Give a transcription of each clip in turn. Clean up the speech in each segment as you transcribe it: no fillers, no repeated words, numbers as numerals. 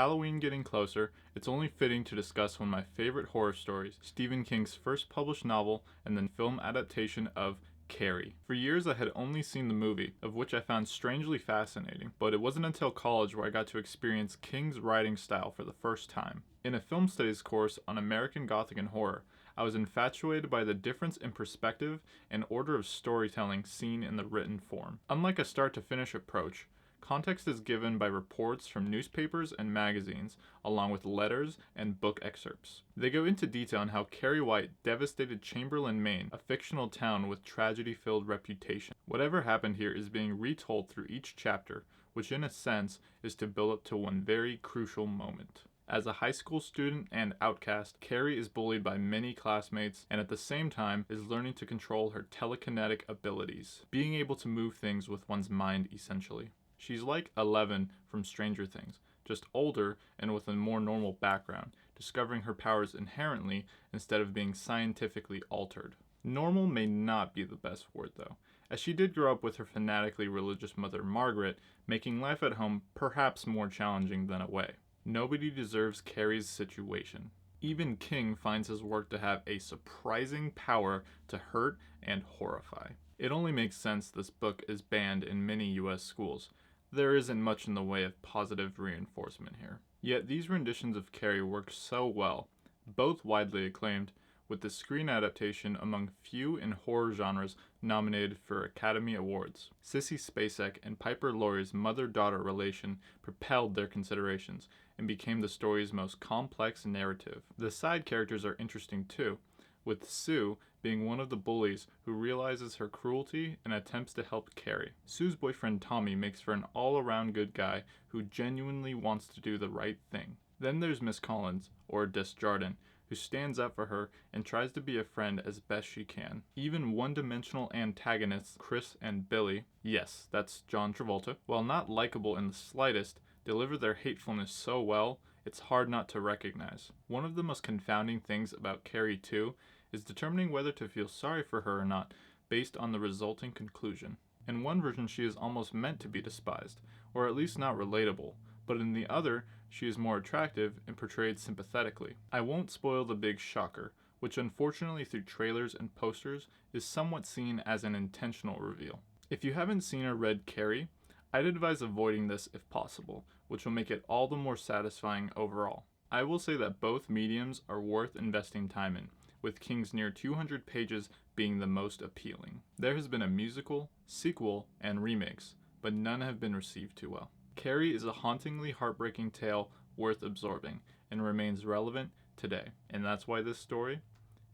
Halloween getting closer, it's only fitting to discuss one of my favorite horror stories, Stephen King's first published novel and then film adaptation of Carrie. For years I had only seen the movie, of which I found strangely fascinating, but it wasn't until college where I got to experience King's writing style for the first time. In a film studies course on American Gothic and horror, I was infatuated by the difference in perspective and order of storytelling seen in the written form. Unlike a start-to-finish approach, context is given by reports from newspapers and magazines, along with letters and book excerpts. They go into detail on how Carrie White devastated Chamberlain, Maine, a fictional town with tragedy-filled reputation. Whatever happened here is being retold through each chapter, which in a sense is to build up to one very crucial moment. As a high school student and outcast, Carrie is bullied by many classmates and at the same time is learning to control her telekinetic abilities, being able to move things with one's mind essentially. She's like Eleven from Stranger Things, just older and with a more normal background, discovering her powers inherently instead of being scientifically altered. Normal may not be the best word though, as she did grow up with her fanatically religious mother Margaret, making life at home perhaps more challenging than away. Nobody deserves Carrie's situation. Even King finds his work to have a surprising power to hurt and horrify. It only makes sense this book is banned in many US schools. There isn't much in the way of positive reinforcement here. Yet these renditions of Carrie work so well, both widely acclaimed, with the screen adaptation among few in horror genres nominated for Academy Awards. Sissy Spacek and Piper Laurie's mother-daughter relation propelled their considerations and became the story's most complex narrative. The side characters are interesting too, with Sue being one of the bullies who realizes her cruelty and attempts to help Carrie. Sue's boyfriend Tommy makes for an all-around good guy who genuinely wants to do the right thing. Then there's Miss Collins, or Desjardins, who stands up for her and tries to be a friend as best she can. Even one-dimensional antagonists Chris and Billy, yes, that's John Travolta, while not likable in the slightest, deliver their hatefulness so well, it's hard not to recognize. One of the most confounding things about Carrie 2 is determining whether to feel sorry for her or not based on the resulting conclusion. In one version she is almost meant to be despised, or at least not relatable, but in the other she is more attractive and portrayed sympathetically. I won't spoil the big shocker, which unfortunately through trailers and posters is somewhat seen as an intentional reveal. If you haven't seen or read Carrie, I'd advise avoiding this if possible, which will make it all the more satisfying overall. I will say that both mediums are worth investing time in, with King's near 200 pages being the most appealing. There has been a musical, sequel, and remakes, but none have been received too well. Carrie is a hauntingly heartbreaking tale worth absorbing, and remains relevant today, and that's why this story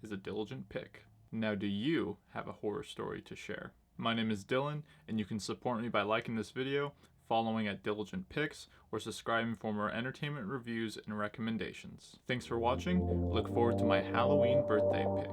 is a Dyligent pick. Now, do you have a horror story to share? My name is Dylan, and you can support me by liking this video, following at Dyligent Picks, or subscribing for more entertainment reviews and recommendations. Thanks for watching. Look forward to my Halloween birthday pick.